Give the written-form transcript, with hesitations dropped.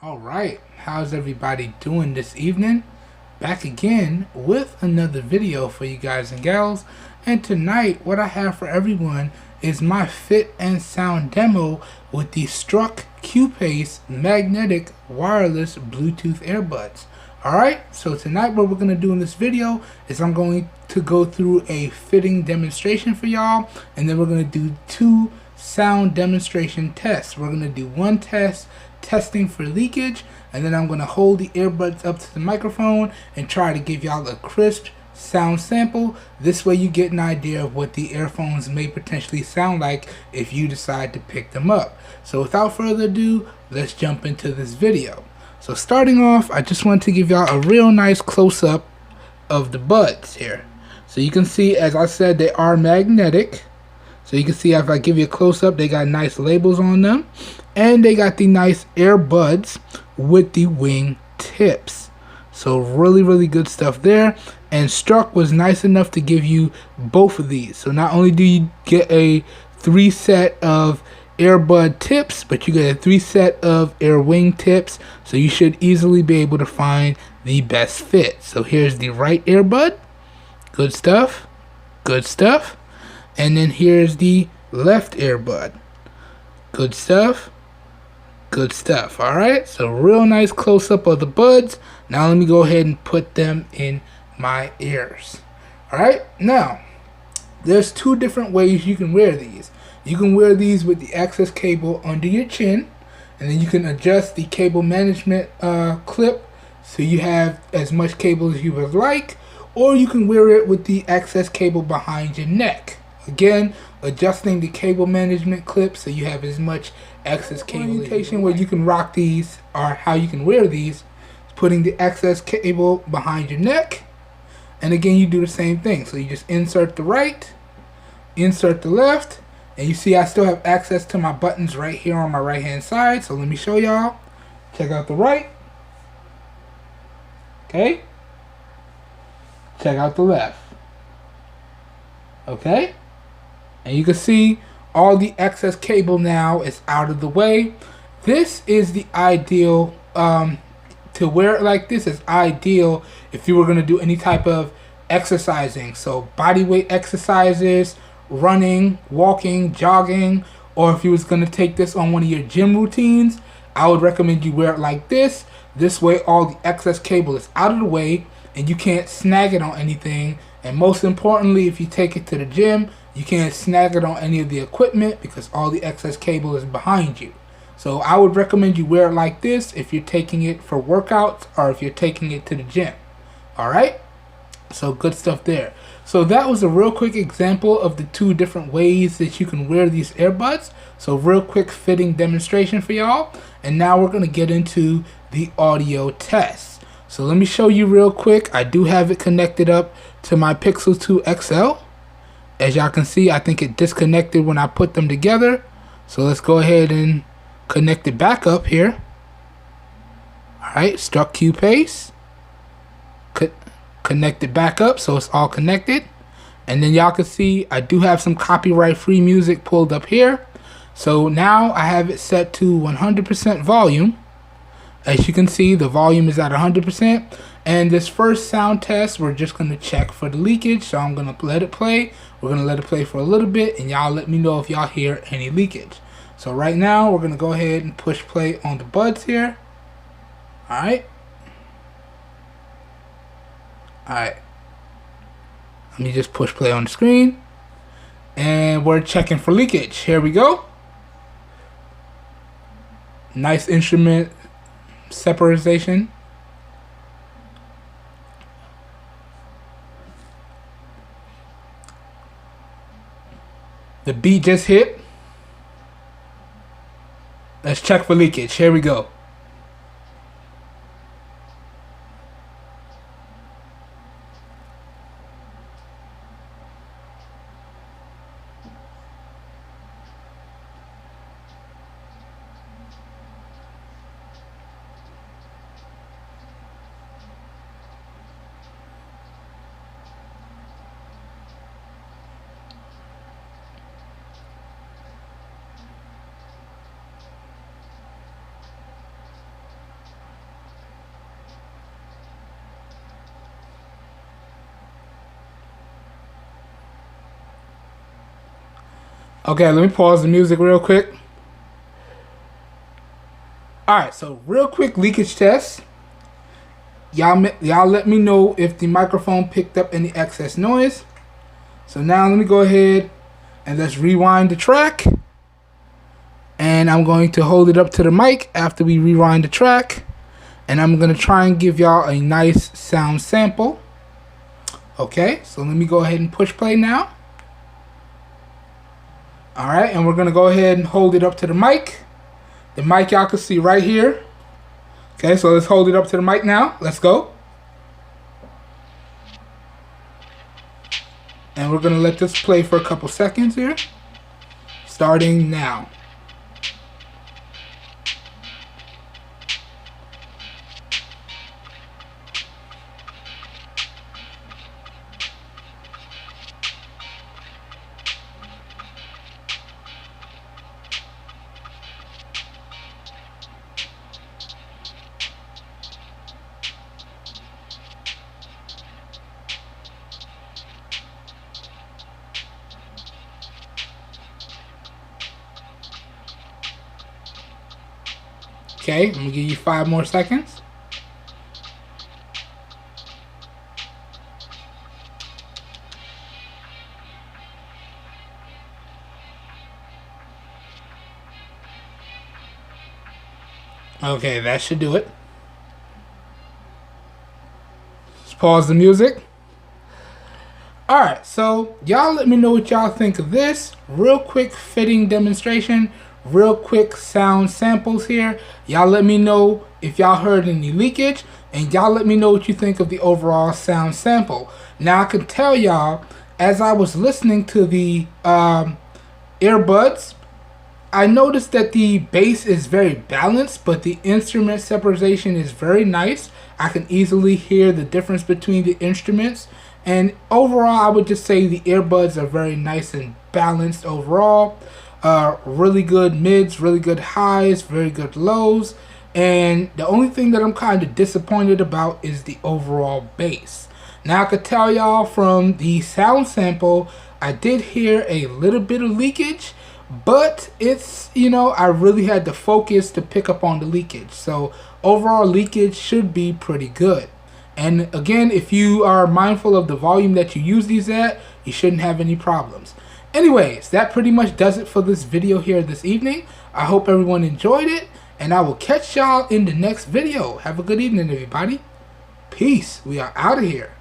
Alright, how's everybody doing this evening? Back again with another video for you guys and gals. And tonight, what I have for everyone is my fit and sound demo with the Strock Q-Pace magnetic wireless Bluetooth earbuds. Alright, so tonight what we're going to do in this video is I'm going to go through a fitting demonstration for y'all, and then we're going to do two sound demonstration tests. We're going to do one test testing for leakage, and then I'm going to hold the earbuds up to the microphone and try to give y'all a crisp sound sample. This way you get an idea of what the earphones may potentially sound like if you decide to pick them up. So without further ado, let's jump into this video. So starting off, I just want to give y'all a real nice close-up of the buds here. So you can see, as I said, they are magnetic. So you can see if I give you a close-up, they got nice labels on them. And they got the nice earbuds with the wing tips. So really good stuff there. And Strock was nice enough to give you both of these. So not only do you get a 3 set of earbud tips, but you get a 3 set of air wing tips. So you should easily be able to find the best fit. So here's the right earbud. Good stuff. Good stuff. And then here's the left earbud. Good stuff. Good stuff. Alright, so real nice close-up of the buds. Now let me go ahead and put them in my ears. Alright, now there's two different ways you can wear these. You can wear these with the access cable under your chin, and then you can adjust the cable management clip so you have as much cable as you would like, or you can wear it with the access cable behind your neck. Again, adjusting the cable management clip so you have as much access cable. Orientation where you can rock these, or how you can wear these, is putting the access cable behind your neck. And again, you do the same thing. So you just insert the right, insert the left, and you see I still have access to my buttons right here on my right hand side. So let me show y'all. Check out the right. Okay. Check out the left. Okay. And you can see all the excess cable now is out of the way. This is the ideal, to wear it like this is ideal if you were going to do any type of exercising. So body weight exercises, running, walking, jogging, or if you was going to take this on one of your gym routines, I would recommend you wear it like this. This way all the excess cable is out of the way and you can't snag it on anything. And most importantly, if you take it to the gym, you can't snag it on any of the equipment because all the excess cable is behind you. So I would recommend you wear it like this if you're taking it for workouts or if you're taking it to the gym. Alright? So good stuff there. So that was a real quick example of the two different ways that you can wear these earbuds. So real quick fitting demonstration for y'all. And now we're going to get into the audio test. So let me show you real quick. I do have it connected up to my Pixel 2 XL. As y'all can see, I think it disconnected when I put them together. So let's go ahead and connect it back up here. Alright, Strock Q-Pace. Connect it back up so it's all connected. And then y'all can see I do have some copyright free music pulled up here. So now I have it set to 100% volume. As you can see, the volume is at 100%. And this first sound test, we're just going to check for the leakage. So I'm going to let it play. We're going to let it play for a little bit. And y'all let me know if y'all hear any leakage. So right now, we're going to go ahead and push play on the buds here. Alright. Alright. Let me just push play on the screen. And we're checking for leakage. Here we go. Nice instrument separation. The beat just hit. Let's check for leakage. Here we go. Okay, let me pause the music real quick. Alright, so real quick leakage test. Y'all let me know if the microphone picked up any excess noise. So now let me go ahead and let's rewind the track. And I'm going to hold it up to the mic after we rewind the track. And I'm going to try and give y'all a nice sound sample. Okay, so let me go ahead and push play now. Alright, and we're going to go ahead and hold it up to the mic. The mic y'all can see right here. Okay, so let's hold it up to the mic now. Let's go. And we're going to let this play for a couple seconds here. Starting now. Okay, I'm going to give you 5 more seconds. Okay, that should do it. Let's pause the music. Alright, so y'all let me know what y'all think of this. Real quick fitting demonstration. Real quick sound samples here. Y'all let me know if y'all heard any leakage, and y'all let me know what you think of the overall sound sample. Now I can tell y'all, as I was listening to the earbuds, I noticed that the bass is very balanced, but the instrument separation is very nice. I can easily hear the difference between the instruments, and overall I would just say the earbuds are very nice and balanced overall. Really good mids, really good highs, very good lows, and the only thing that I'm kind of disappointed about is the overall bass. Now I could tell y'all from the sound sample, I did hear a little bit of leakage, but it's, you know, I really had to focus to pick up on the leakage. So overall leakage should be pretty good. And again, if you are mindful of the volume that you use these at, you shouldn't have any problems. Anyways, that pretty much does it for this video here this evening. I hope everyone enjoyed it, and I will catch y'all in the next video. Have a good evening, everybody. Peace. We are out of here.